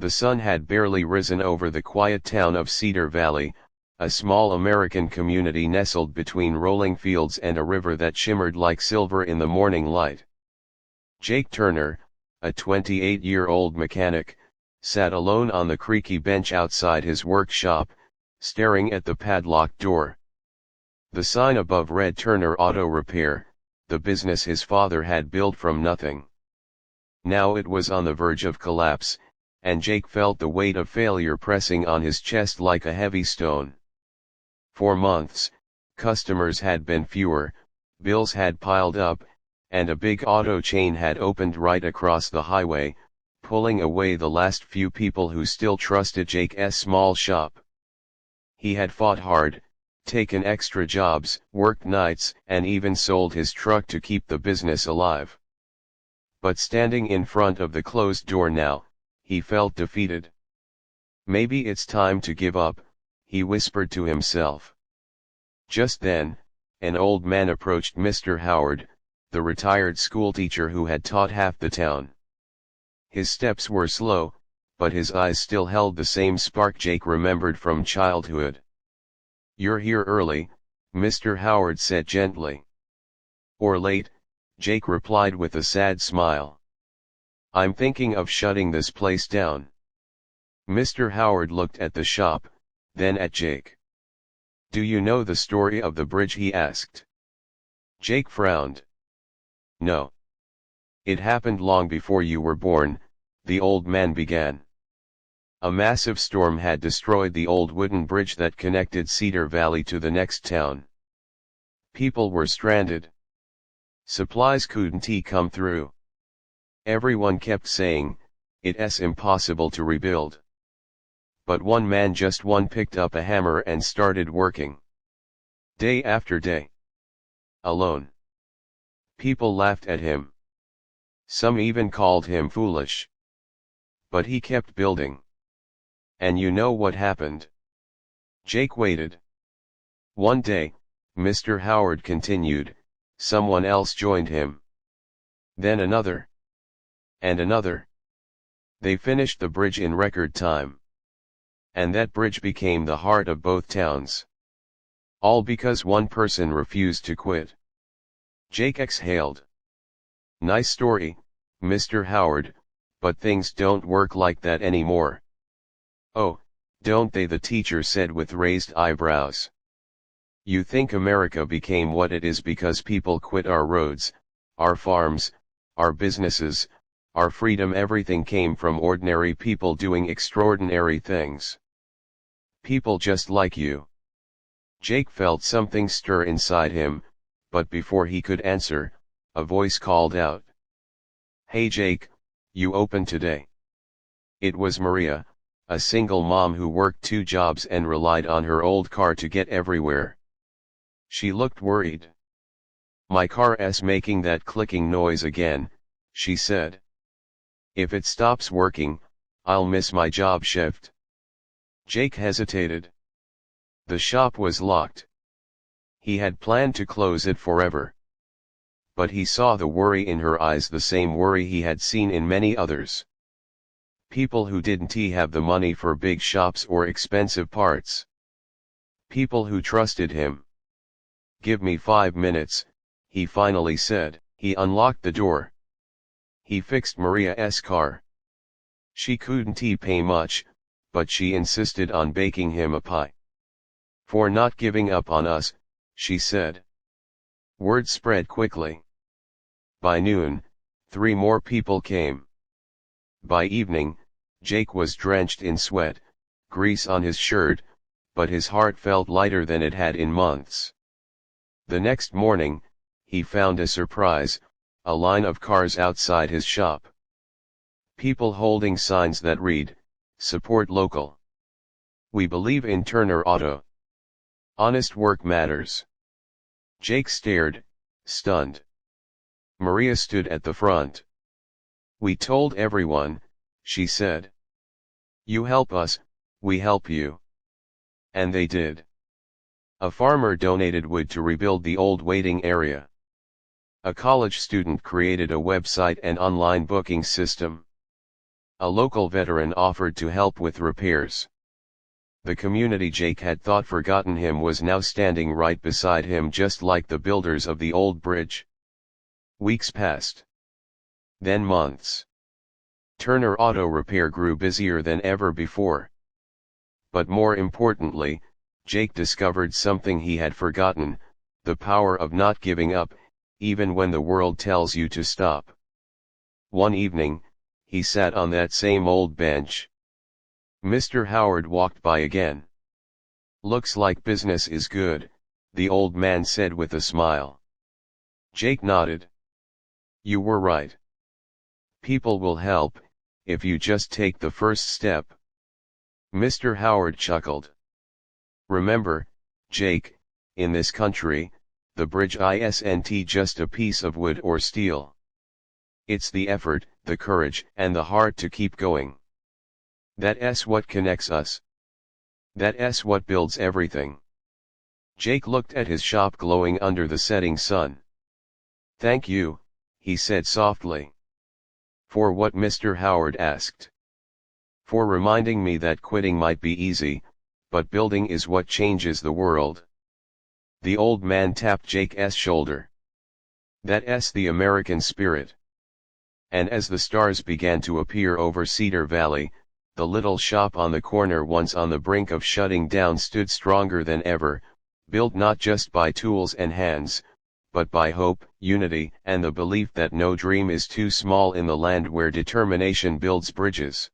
The sun had barely risen over the quiet town of Cedar Valley, a small American community nestled between rolling fields and a river that shimmered like silver in the morning light. Jake Turner, a 28-year-old mechanic, sat alone on the creaky bench outside his workshop, staring at the padlocked door. The sign above read Turner Auto Repair, the business his father had built from nothing. Now it was on the verge of collapse, and Jake felt the weight of failure pressing on his chest like a heavy stone. For months, customers had been fewer, bills had piled up, and a big auto chain had opened right across the highway, pulling away the last few people who still trusted Jake's small shop. He had fought hard, taken extra jobs, worked nights, and even sold his truck to keep the business alive. But standing in front of the closed door now, he felt defeated. Maybe it's time to give up, he whispered to himself. Just then, an old man approached Mr. Howard, the retired schoolteacher who had taught half the town. His steps were slow, but his eyes still held the same spark Jake remembered from childhood. "You're here early," Mr. Howard said gently. "Or late," Jake replied with a sad smile. "I'm thinking of shutting this place down." Mr. Howard looked at the shop, then at Jake. "Do you know the story of the bridge?" he asked. Jake frowned. "No. It happened long before you were born," the old man began. "A massive storm had destroyed the old wooden bridge that connected Cedar Valley to the next town. People were stranded. Supplies couldn't come through. Everyone kept saying, it's impossible to rebuild. But one man picked up a hammer and started working. Day after day. Alone. People laughed at him. Some even called him foolish. But he kept building. And you know what happened?" Jake waited. "One day," Mr. Howard continued, "someone else joined him. Then another. And another. They finished the bridge in record time. And that bridge became the heart of both towns. All because one person refused to quit." Jake exhaled. "Nice story, Mr. Howard, but things don't work like that anymore." "Oh, don't they?" the teacher said with raised eyebrows. "You think America became what it is because people quit our roads, our farms, our businesses, our freedom? Everything came from ordinary people doing extraordinary things. People just like you." Jake felt something stir inside him, but before he could answer, a voice called out. "Hey Jake, you open today?" It was Maria, a single mom who worked 2 jobs and relied on her old car to get everywhere. She looked worried. "My car's making that clicking noise again," she said. "If it stops working, I'll miss my job shift." Jake hesitated. The shop was locked. He had planned to close it forever. But he saw the worry in her eyes, the same worry he had seen in many others. People who didn't have the money for big shops or expensive parts. People who trusted him. "Give me 5 minutes, he finally said. He unlocked the door. He fixed Maria's car. She couldn't pay much, but she insisted on baking him a pie. "For not giving up on us," she said. Word spread quickly. By noon, 3 more people came. By evening, Jake was drenched in sweat, grease on his shirt, but his heart felt lighter than it had in months. The next morning, he found a surprise, a line of cars outside his shop. People holding signs that read, "Support local. We believe in Turner Auto. Honest work matters." Jake stared, stunned. Maria stood at the front. "We told everyone," she said. "You help us, we help you." And they did. A farmer donated wood to rebuild the old waiting area. A college student created a website and online booking system. A local veteran offered to help with repairs. The community Jake had thought forgotten him was now standing right beside him, just like the builders of the old bridge. Weeks passed. Then months. Turner Auto Repair grew busier than ever before. But more importantly, Jake discovered something he had forgotten: the power of not giving up, even when the world tells you to stop. One evening, he sat on that same old bench. Mr. Howard walked by again. "Looks like business is good," the old man said with a smile. Jake nodded. "You were right. People will help, if you just take the first step." Mr. Howard chuckled. "Remember, Jake, in this country, the bridge isn't just a piece of wood or steel. It's the effort, the courage, and the heart to keep going. That's what connects us. That's what builds everything." Jake looked at his shop glowing under the setting sun. "Thank you," he said softly. "For what?" Mr. Howard asked. "For reminding me that quitting might be easy, but building is what changes the world." The old man tapped Jake's shoulder. "That's the American spirit." And as the stars began to appear over Cedar Valley, the little shop on the corner, once on the brink of shutting down, stood stronger than ever, built not just by tools and hands, but by hope, unity, and the belief that no dream is too small in the land where determination builds bridges.